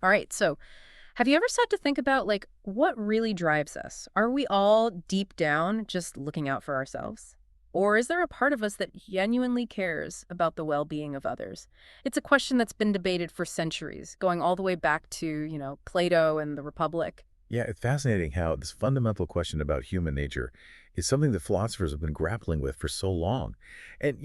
All right, so have you ever sat to think about what really drives us? Are we all deep down just looking out for ourselves? Or is there a part of us that genuinely cares about the well-being of others? It's a question that's been debated for centuries, going all the way back to, Plato and the Republic. Yeah, it's fascinating how this fundamental question about human nature is something that philosophers have been grappling with for so long. And,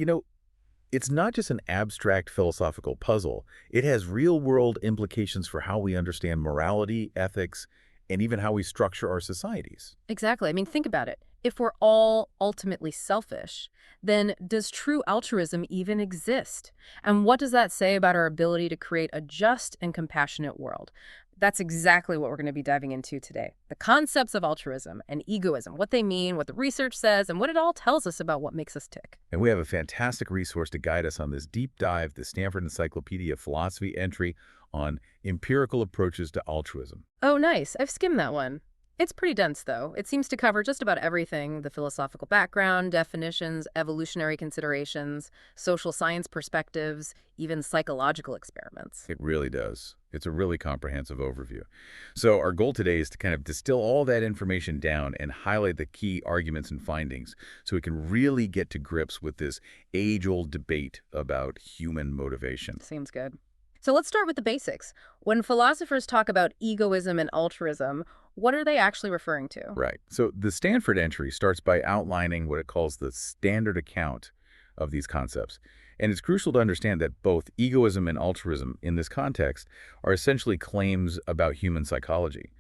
it's not just an abstract philosophical puzzle. It has real-world implications for how we understand morality, ethics, and even how we structure our societies. Exactly. I mean, think about it. If we're all ultimately selfish, then does true altruism even exist? And what does that say about our ability to create a just and compassionate world? That's exactly what we're going to be diving into today. The concepts of altruism and egoism, what they mean, what the research says, and what it all tells us about what makes us tick. And we have a fantastic resource to guide us on this deep dive, the Stanford Encyclopedia of Philosophy entry on empirical approaches to altruism. Oh, nice. I've skimmed that one. It's pretty dense, though. It seems to cover just about everything: the philosophical background, definitions, evolutionary considerations, social science perspectives, even psychological experiments. It really does. It's a really comprehensive overview. So our goal today is to kind of distill all that information down and highlight the key arguments and findings so we can really get to grips with this age-old debate about human motivation. Seems good. So let's start with the basics. When philosophers talk about egoism and altruism, what are they actually referring to? Right. So the Stanford entry starts by outlining what it calls the standard account of these concepts. And it's crucial to understand that both egoism and altruism in this context are essentially claims about human psychology.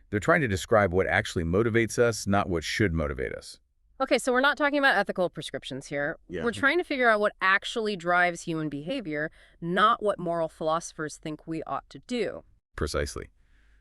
They're trying to describe what actually motivates us, not what should motivate us. Okay, so we're not talking about ethical prescriptions here. Yeah. We're trying to figure out what actually drives human behavior, not what moral philosophers think we ought to do. Precisely.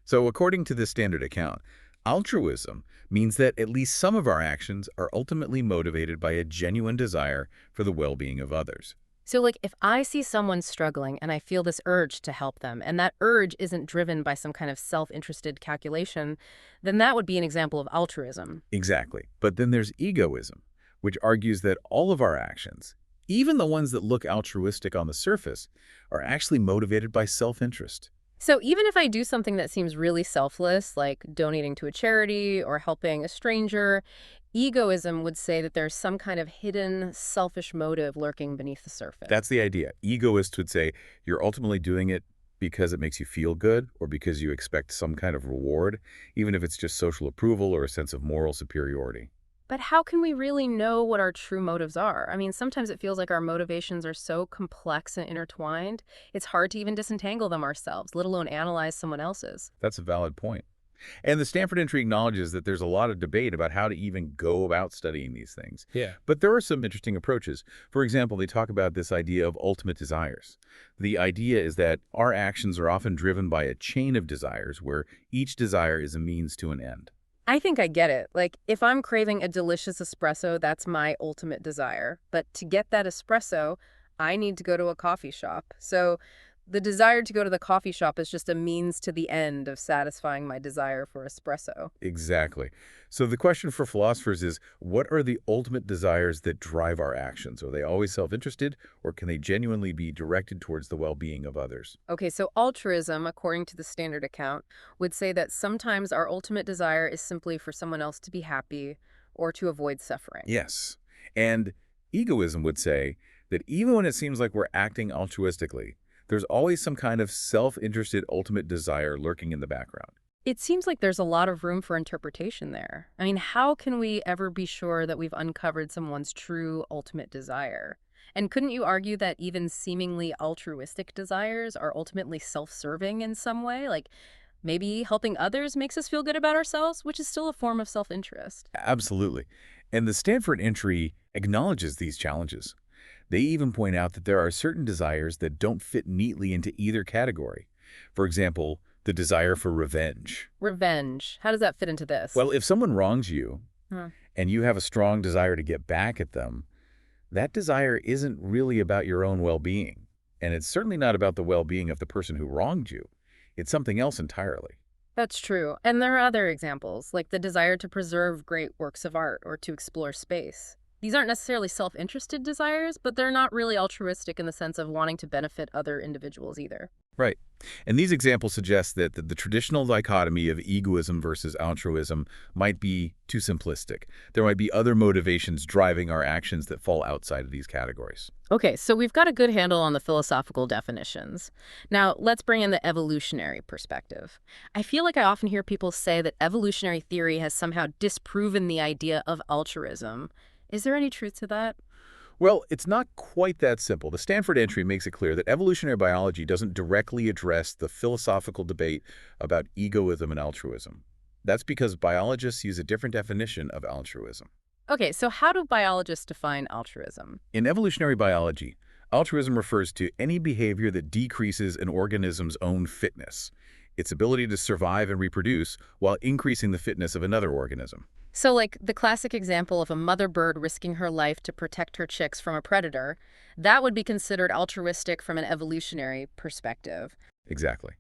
So according to this standard account, altruism means that at least some of our actions are ultimately motivated by a genuine desire for the well-being of others. So, if I see someone struggling and I feel this urge to help them, and that urge isn't driven by some kind of self-interested calculation, then that would be an example of altruism. Exactly. But then there's egoism, which argues that all of our actions, even the ones that look altruistic on the surface, are actually motivated by self-interest. So, even if I do something that seems really selfless, like donating to a charity or helping a stranger, egoism would say that there's some kind of hidden selfish motive lurking beneath the surface. That's the idea. Egoists would say you're ultimately doing it because it makes you feel good or because you expect some kind of reward, even if it's just social approval or a sense of moral superiority. But how can we really know what our true motives are? I mean, sometimes it feels like our motivations are so complex and intertwined, it's hard to even disentangle them ourselves, let alone analyze someone else's. That's a valid point. And the Stanford entry acknowledges that there's a lot of debate about how to even go about studying these things. Yeah. But there are some interesting approaches. For example, they talk about this idea of ultimate desires. The idea is that our actions are often driven by a chain of desires where each desire is a means to an end. I think I get it. Like, if I'm craving a delicious espresso, that's my ultimate desire. But to get that espresso, I need to go to a coffee shop. So the desire to go to the coffee shop is just a means to the end of satisfying my desire for espresso. Exactly. So the question for philosophers is, what are the ultimate desires that drive our actions? Are they always self-interested, or can they genuinely be directed towards the well-being of others? Okay, so altruism, according to the standard account, would say that sometimes our ultimate desire is simply for someone else to be happy or to avoid suffering. Yes. And egoism would say that even when it seems like we're acting altruistically, there's always some kind of self-interested ultimate desire lurking in the background. It seems like there's a lot of room for interpretation there. I mean, how can we ever be sure that we've uncovered someone's true ultimate desire? And couldn't you argue that even seemingly altruistic desires are ultimately self-serving in some way? Like maybe helping others makes us feel good about ourselves, which is still a form of self-interest. Absolutely. And the Stanford entry acknowledges these challenges. They even point out that there are certain desires that don't fit neatly into either category. For example, the desire for revenge. Revenge. How does that fit into this? Well, if someone wrongs you Huh. and you have a strong desire to get back at them, that desire isn't really about your own well-being. And it's certainly not about the well-being of the person who wronged you. It's something else entirely. That's true. And there are other examples, like the desire to preserve great works of art or to explore space. These aren't necessarily self-interested desires, but they're not really altruistic in the sense of wanting to benefit other individuals either. Right. And these examples suggest that the traditional dichotomy of egoism versus altruism might be too simplistic. There might be other motivations driving our actions that fall outside of these categories. Okay, so we've got a good handle on the philosophical definitions. Now, let's bring in the evolutionary perspective. I feel like I often hear people say that evolutionary theory has somehow disproven the idea of altruism. Is there any truth to that? Well, it's not quite that simple. The Stanford entry makes it clear that evolutionary biology doesn't directly address the philosophical debate about egoism and altruism. That's because biologists use a different definition of altruism. Okay, so how do biologists define altruism? In evolutionary biology, altruism refers to any behavior that decreases an organism's own fitness, its ability to survive and reproduce, while increasing the fitness of another organism. So, like the classic example of a mother bird risking her life to protect her chicks from a predator, that would be considered altruistic from an evolutionary perspective. Exactly.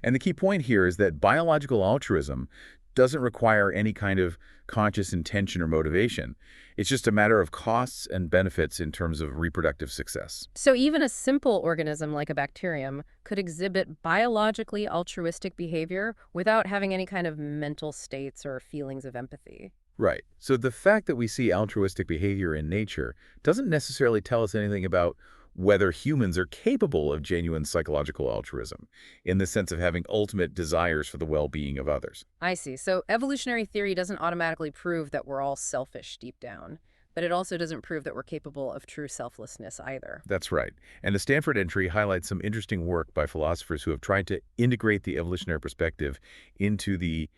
And the key point here is that biological altruism doesn't require any kind of conscious intention or motivation. It's just a matter of costs and benefits in terms of reproductive success. So even a simple organism like a bacterium could exhibit biologically altruistic behavior without having any kind of mental states or feelings of empathy. Right. So the fact that we see altruistic behavior in nature doesn't necessarily tell us anything about whether humans are capable of genuine psychological altruism, in the sense of having ultimate desires for the well-being of others. I see. So evolutionary theory doesn't automatically prove that we're all selfish deep down, but it also doesn't prove that we're capable of true selflessness either. That's right. And the Stanford entry highlights some interesting work by philosophers who have tried to integrate the evolutionary perspective into the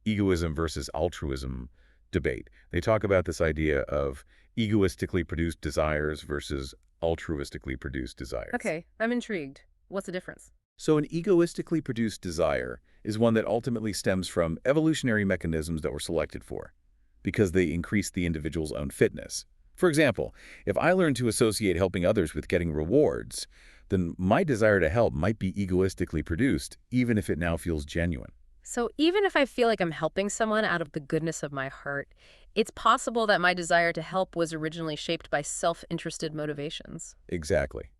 egoism versus altruism debate. They talk about this idea of egoistically produced desires versus altruistically produced desires. Okay, I'm intrigued. What's the difference? So an egoistically produced desire is one that ultimately stems from evolutionary mechanisms that were selected for, because they increase the individual's own fitness. For example, if I learn to associate helping others with getting rewards, then my desire to help might be egoistically produced, even if it now feels genuine. So even if I feel like I'm helping someone out of the goodness of my heart, it's possible that my desire to help was originally shaped by self-interested motivations. Exactly.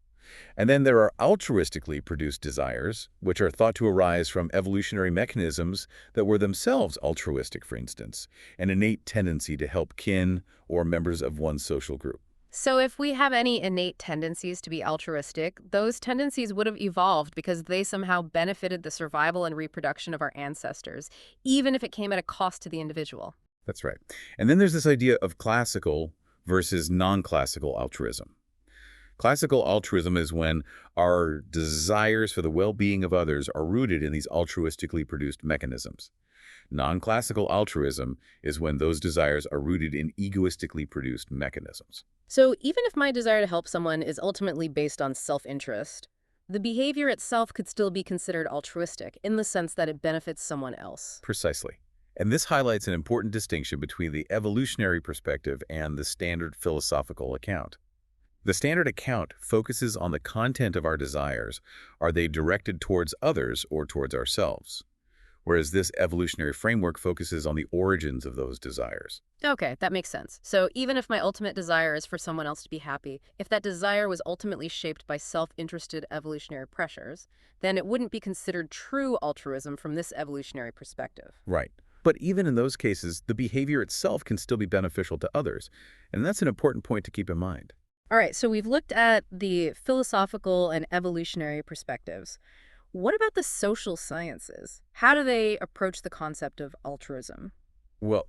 And then there are altruistically produced desires, which are thought to arise from evolutionary mechanisms that were themselves altruistic, for instance, an innate tendency to help kin or members of one's social group. So if we have any innate tendencies to be altruistic, those tendencies would have evolved because they somehow benefited the survival and reproduction of our ancestors, even if it came at a cost to the individual. That's right. And then there's this idea of classical versus non-classical altruism. Classical altruism is when our desires for the well-being of others are rooted in these altruistically produced mechanisms. Non-classical altruism is when those desires are rooted in egoistically produced mechanisms. So even if my desire to help someone is ultimately based on self-interest, the behavior itself could still be considered altruistic in the sense that it benefits someone else. Precisely. And this highlights an important distinction between the evolutionary perspective and the standard philosophical account. The standard account focuses on the content of our desires. Are they directed towards others or towards ourselves? Whereas this evolutionary framework focuses on the origins of those desires. Okay, that makes sense. So even if my ultimate desire is for someone else to be happy, if that desire was ultimately shaped by self-interested evolutionary pressures, then it wouldn't be considered true altruism from this evolutionary perspective. Right. But even in those cases, the behavior itself can still be beneficial to others. And that's an important point to keep in mind. All right, so we've looked at the philosophical and evolutionary perspectives. What about the social sciences? How do they approach the concept of altruism? Well,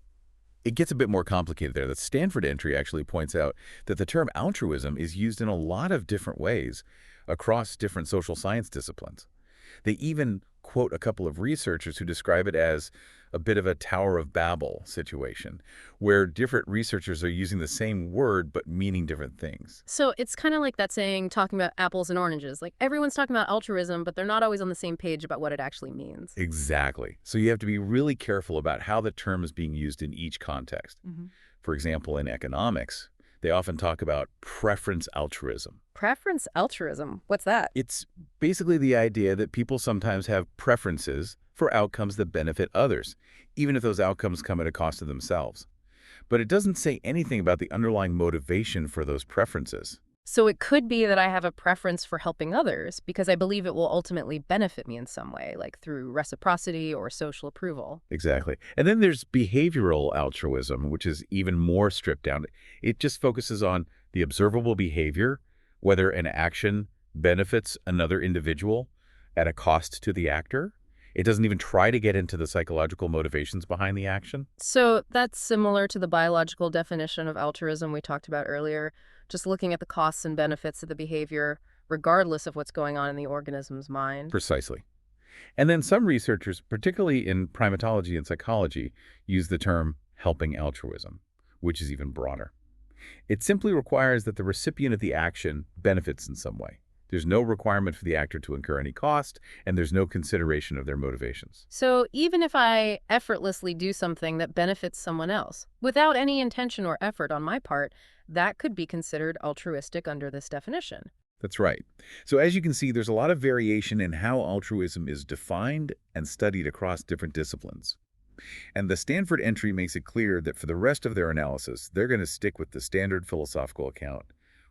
it gets a bit more complicated there. The Stanford entry actually points out that the term altruism is used in a lot of different ways across different social science disciplines. They even quote a couple of researchers who describe it as a bit of a Tower of Babel situation, where different researchers are using the same word but meaning different things. So it's kind of like that saying, talking about apples and oranges. Like everyone's talking about altruism, but they're not always on the same page about what it actually means. Exactly. So you have to be really careful about how the term is being used in each context. Mhm. For example, in economics, they often talk about preference altruism. Preference altruism. What's that? It's basically the idea that people sometimes have preferences for outcomes that benefit others, even if those outcomes come at a cost to themselves. but it doesn't say anything about the underlying motivation for those preferences. So it could be that I have a preference for helping others because I believe it will ultimately benefit me in some way, like through reciprocity or social approval. Exactly. And then there's behavioral altruism, which is even more stripped down. It just focuses on the observable behavior, whether an action benefits another individual at a cost to the actor. It doesn't even try to get into the psychological motivations behind the action. So that's similar to the biological definition of altruism we talked about earlier, just looking at the costs and benefits of the behavior, regardless of what's going on in the organism's mind. Precisely. And then some researchers, particularly in primatology and psychology, use the term helping altruism, which is even broader. It simply requires that the recipient of the action benefits in some way. There's no requirement for the actor to incur any cost, and there's no consideration of their motivations. So even if I effortlessly do something that benefits someone else, without any intention or effort on my part, that could be considered altruistic under this definition. That's right. So as you can see, there's a lot of variation in how altruism is defined and studied across different disciplines. And the Stanford entry makes it clear that for the rest of their analysis, they're going to stick with the standard philosophical account,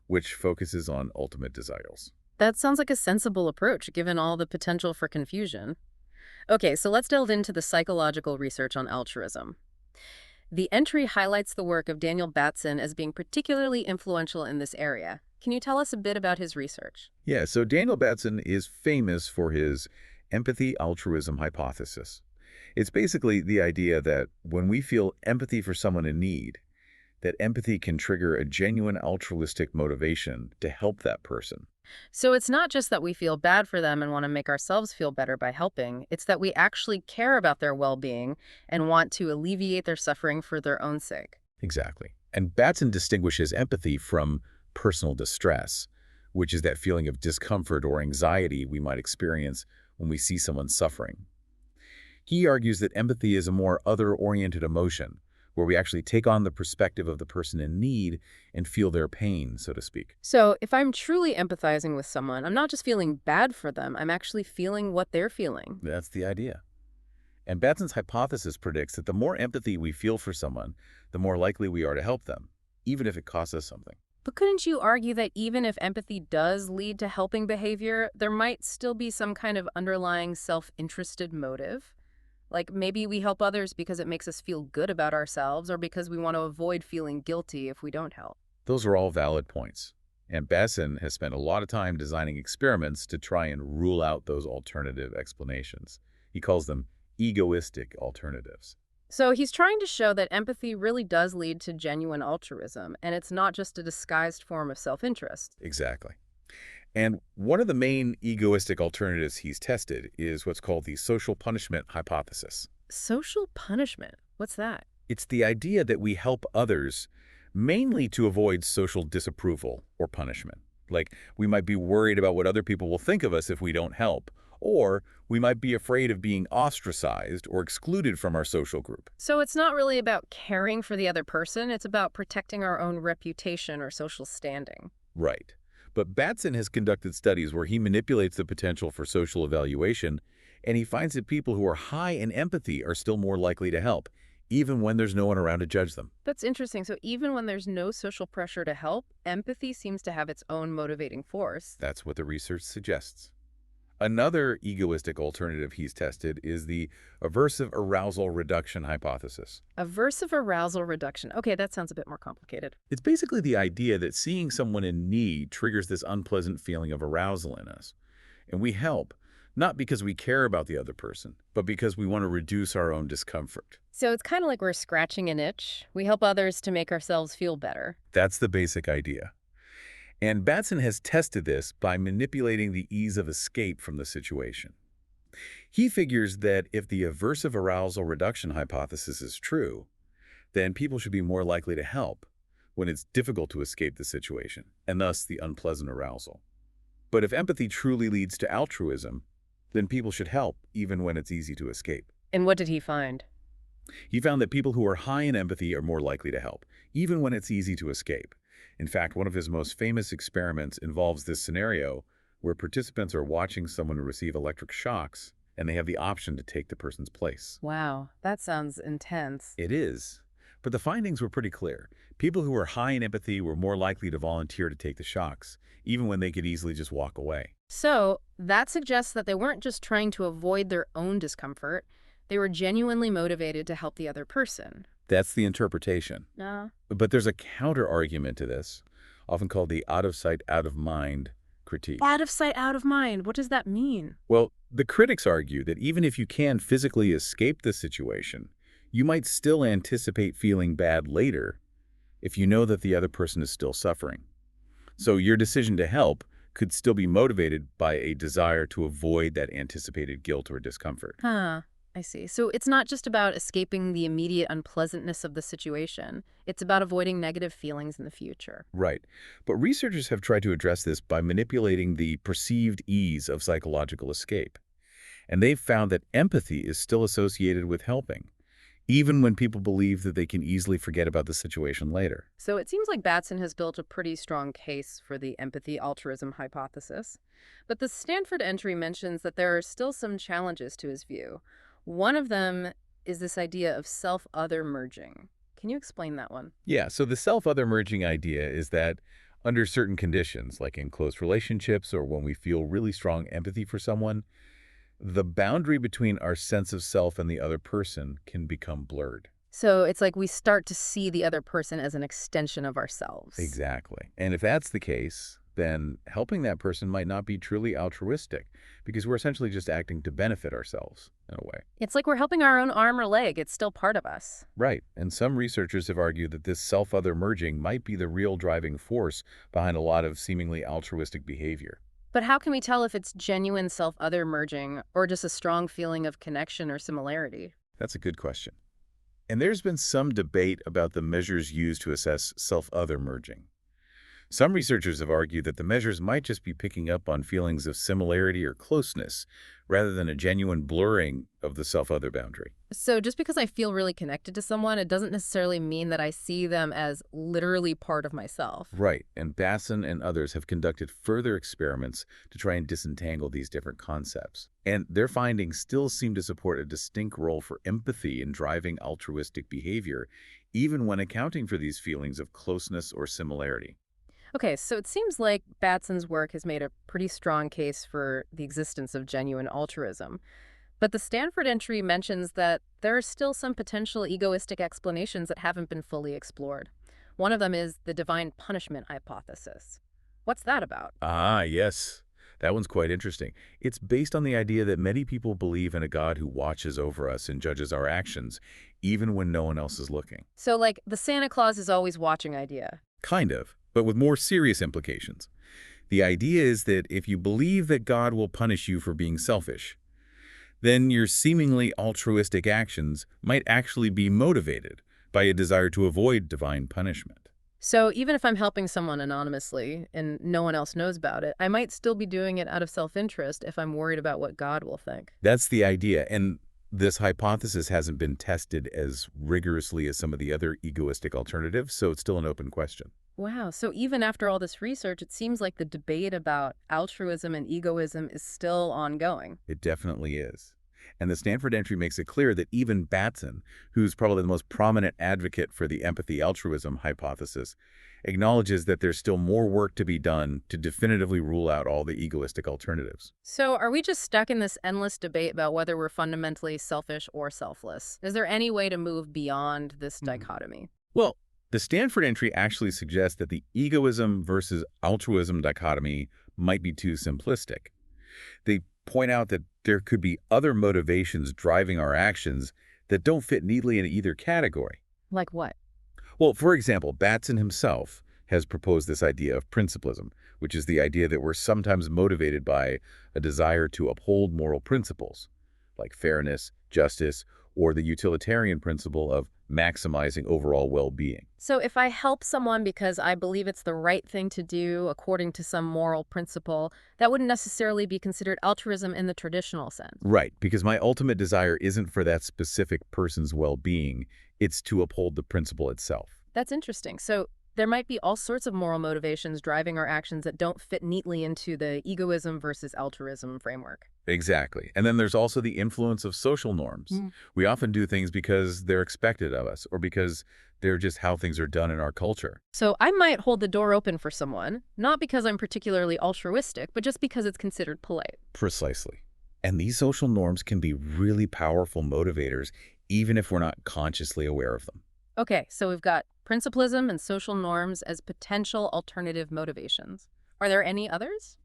which focuses on ultimate desires. That sounds like a sensible approach, given all the potential for confusion. Okay, so let's delve into the psychological research on altruism. The entry highlights the work of Daniel Batson as being particularly influential in this area. Can you tell us a bit about his research? Yeah, so Daniel Batson is famous for his empathy-altruism hypothesis. It's basically the idea that when we feel empathy for someone in need, that empathy can trigger a genuine altruistic motivation to help that person. So it's not just that we feel bad for them and want to make ourselves feel better by helping, it's that we actually care about their well-being and want to alleviate their suffering for their own sake. Exactly. And Batson distinguishes empathy from personal distress, which is that feeling of discomfort or anxiety we might experience when we see someone suffering. He argues that empathy is a more other-oriented emotion, where we actually take on the perspective of the person in need and feel their pain, so to speak. So if I'm truly empathizing with someone, I'm not just feeling bad for them, I'm actually feeling what they're feeling. That's the idea. And Batson's hypothesis predicts that the more empathy we feel for someone, the more likely we are to help them, even if it costs us something. But couldn't you argue that even if empathy does lead to helping behavior, there might still be some kind of underlying self-interested motive? Like maybe we help others because it makes us feel good about ourselves or because we want to avoid feeling guilty if we don't help. Those are all valid points. And Batson has spent a lot of time designing experiments to try and rule out those alternative explanations. He calls them egoistic alternatives. So he's trying to show that empathy really does lead to genuine altruism, and it's not just a disguised form of self-interest. Exactly. And one of the main egoistic alternatives he's tested is what's called the social punishment hypothesis. Social punishment? What's that? It's the idea that we help others mainly to avoid social disapproval or punishment. Like, we might be worried about what other people will think of us if we don't help, or we might be afraid of being ostracized or excluded from our social group. So it's not really about caring for the other person, it's about protecting our own reputation or social standing. Right. But Batson has conducted studies where he manipulates the potential for social evaluation, and he finds that people who are high in empathy are still more likely to help, even when there's no one around to judge them. That's interesting. So even when there's no social pressure to help, empathy seems to have its own motivating force. That's what the research suggests. Another egoistic alternative he's tested is the aversive arousal reduction hypothesis. Aversive arousal reduction. Okay, that sounds a bit more complicated. It's basically the idea that seeing someone in need triggers this unpleasant feeling of arousal in us. And we help, not because we care about the other person, but because we want to reduce our own discomfort. So it's kind of like we're scratching an itch. We help others to make ourselves feel better. That's the basic idea. And Batson has tested this by manipulating the ease of escape from the situation. He figures that if the aversive arousal reduction hypothesis is true, then people should be more likely to help when it's difficult to escape the situation, and thus the unpleasant arousal. But if empathy truly leads to altruism, then people should help even when it's easy to escape. And what did he find? He found that people who are high in empathy are more likely to help, even when it's easy to escape. In fact, one of his most famous experiments involves this scenario where participants are watching someone receive electric shocks and they have the option to take the person's place. Wow, that sounds intense. It is. But the findings were pretty clear. People who were high in empathy were more likely to volunteer to take the shocks, even when they could easily just walk away. So that suggests that they weren't just trying to avoid their own discomfort. They were genuinely motivated to help the other person. That's the interpretation. Uh, But there's a counter-argument to this, often called the out-of-sight, out-of-mind critique. Out of sight, out of mind. What does that mean? Well, the critics argue that even if you can physically escape the situation, you might still anticipate feeling bad later if you know that the other person is still suffering. So your decision to help could still be motivated by a desire to avoid that anticipated guilt or discomfort. Huh. I see. So it's not just about escaping the immediate unpleasantness of the situation. It's about avoiding negative feelings in the future. Right. But researchers have tried to address this by manipulating the perceived ease of psychological escape. And they've found that empathy is still associated with helping, even when people believe that they can easily forget about the situation later. So it seems like Batson has built a pretty strong case for the empathy altruism hypothesis. But the Stanford entry mentions that there are still some challenges to his view. One of them is this idea of self-other merging. Can you explain that one? Yeah, so the self-other merging idea is that under certain conditions, like in close relationships or when we feel really strong empathy for someone, the boundary between our sense of self and the other person can become blurred. So it's like we start to see the other person as an extension of ourselves. Exactly. And if that's the case, then helping that person might not be truly altruistic because we're essentially just acting to benefit ourselves in a way. It's like we're helping our own arm or leg. It's still part of us. Right. And some researchers have argued that this self-other merging might be the real driving force behind a lot of seemingly altruistic behavior. But how can we tell if it's genuine self-other merging or just a strong feeling of connection or similarity? That's a good question. And there's been some debate about the measures used to assess self-other merging. Some researchers have argued that the measures might just be picking up on feelings of similarity or closeness, rather than a genuine blurring of the self-other boundary. So just because I feel really connected to someone, it doesn't necessarily mean that I see them as literally part of myself. Right, and Basson and others have conducted further experiments to try and disentangle these different concepts. And their findings still seem to support a distinct role for empathy in driving altruistic behavior, even when accounting for these feelings of closeness or similarity. Okay, so it seems like Batson's work has made a pretty strong case for the existence of genuine altruism. But the Stanford entry mentions that there are still some potential egoistic explanations that haven't been fully explored. One of them is the divine punishment hypothesis. What's that about? Ah, yes. That one's quite interesting. It's based on the idea that many people believe in a God who watches over us and judges our actions, even when no one else is looking. So, like, the Santa Claus is always watching idea. Kind of, but with more serious implications. The idea is that if you believe that God will punish you for being selfish, then your seemingly altruistic actions might actually be motivated by a desire to avoid divine punishment. So even if I'm helping someone anonymously and no one else knows about it, I might still be doing it out of self-interest if I'm worried about what God will think. That's the idea, and this hypothesis hasn't been tested as rigorously as some of the other egoistic alternatives, so it's still an open question. Wow, so even after all this research, it seems like the debate about altruism and egoism is still ongoing. It definitely is. And the Stanford entry makes it clear that even Batson, who's probably the most prominent advocate for the empathy-altruism hypothesis, acknowledges that there's still more work to be done to definitively rule out all the egoistic alternatives. So are we just stuck in this endless debate about whether we're fundamentally selfish or selfless? Is there any way to move beyond this dichotomy? Well, the Stanford entry actually suggests that the egoism versus altruism dichotomy might be too simplistic. They point out that there could be other motivations driving our actions that don't fit neatly in either category. Like what? Well, for example, Batson himself has proposed this idea of principlism, which is the idea that we're sometimes motivated by a desire to uphold moral principles, like fairness, justice, or the utilitarian principle of maximizing overall well-being. So if I help someone because I believe it's the right thing to do according to some moral principle, that wouldn't necessarily be considered altruism in the traditional sense. Right, because my ultimate desire isn't for that specific person's well-being, it's to uphold the principle itself. That's interesting. So There might be all sorts of moral motivations driving our actions that don't fit neatly into the egoism versus altruism framework. Exactly. And then there's also the influence of social norms. Mm. We often do things because they're expected of us or because they're just how things are done in our culture. So I might hold the door open for someone, not because I'm particularly altruistic, but just because it's considered polite. Precisely. And these social norms can be really powerful motivators, even if we're not consciously aware of them. Okay, so we've got principlism and social norms as potential alternative motivations. Are there any others?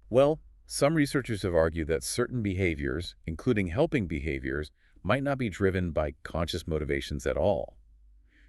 Well, some researchers have argued that certain behaviors, including helping behaviors, might not be driven by conscious motivations at all.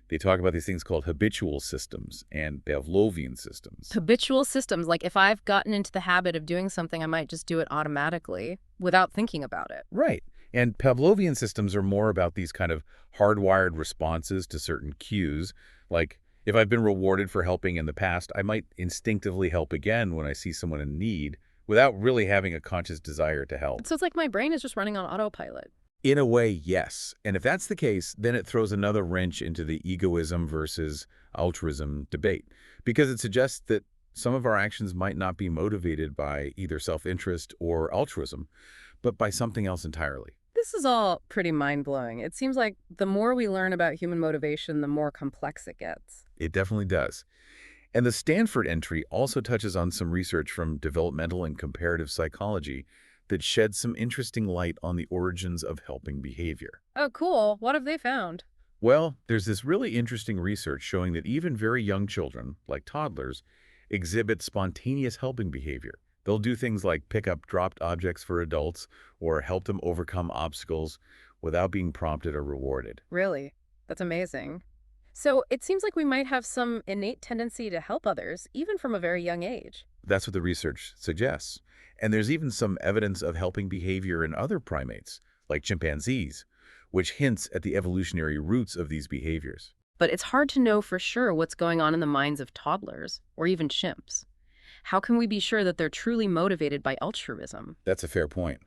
They talk about these things called habitual systems and Pavlovian systems. Habitual systems, like if I've gotten into the habit of doing something, I might just do it automatically without thinking about it. Right. And Pavlovian systems are more about these kind of hardwired responses to certain cues. Like, if I've been rewarded for helping in the past, I might instinctively help again when I see someone in need without really having a conscious desire to help. So it's like my brain is just running on autopilot. In a way, yes. And if that's the case, then it throws another wrench into the egoism versus altruism debate, because it suggests that some of our actions might not be motivated by either self-interest or altruism, but by something else entirely. This is all pretty mind-blowing. It seems like the more we learn about human motivation, the more complex it gets. It definitely does. And the Stanford entry also touches on some research from developmental and comparative psychology that sheds some interesting light on the origins of helping behavior. Oh, cool. What have they found? Well, there's this really interesting research showing that even very young children, like toddlers, exhibit spontaneous helping behavior. They'll do things like pick up dropped objects for adults or help them overcome obstacles without being prompted or rewarded. Really? That's amazing. So it seems like we might have some innate tendency to help others, even from a very young age. That's what the research suggests. And there's even some evidence of helping behavior in other primates, like chimpanzees, which hints at the evolutionary roots of these behaviors. But it's hard to know for sure what's going on in the minds of toddlers, or even chimps. How can we be sure that they're truly motivated by altruism? That's a fair point.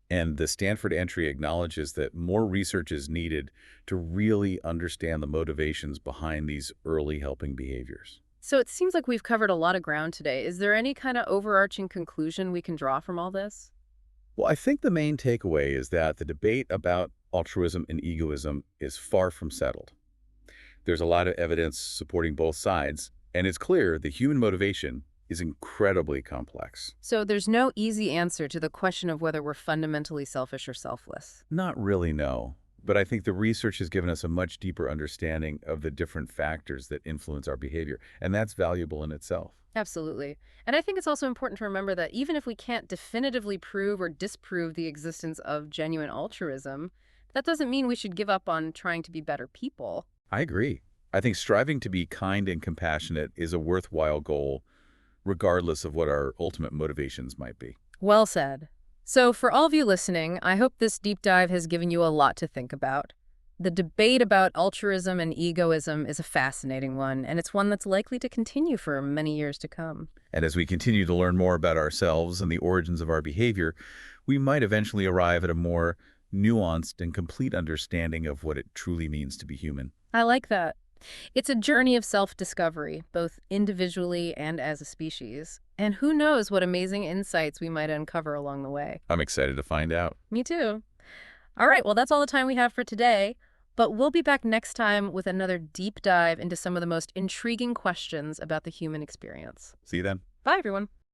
And the Stanford entry acknowledges that more research is needed to really understand the motivations behind these early helping behaviors. So it seems like we've covered a lot of ground today. Is there any kind of overarching conclusion we can draw from all this? Well, I think the main takeaway is that the debate about altruism and egoism is far from settled. There's a lot of evidence supporting both sides, and it's clear that human motivation is incredibly complex. So there's no easy answer to the question of whether we're fundamentally selfish or selfless. Not really, no. But I think the research has given us a much deeper understanding of the different factors that influence our behavior, and that's valuable in itself. Absolutely. And I think it's also important to remember that even if we can't definitively prove or disprove the existence of genuine altruism, that doesn't mean we should give up on trying to be better people. I agree. I think striving to be kind and compassionate is a worthwhile goal, regardless of what our ultimate motivations might be. Well said. So for all of you listening, I hope this deep dive has given you a lot to think about. The debate about altruism and egoism is a fascinating one, and it's one that's likely to continue for many years to come. And as we continue to learn more about ourselves and the origins of our behavior, we might eventually arrive at a more nuanced and complete understanding of what it truly means to be human. I like that. It's a journey of self-discovery, both individually and as a species. And who knows what amazing insights we might uncover along the way. I'm excited to find out. Me too. All right, well, that's all the time we have for today. But we'll be back next time with another deep dive into some of the most intriguing questions about the human experience. See you then. Bye, everyone.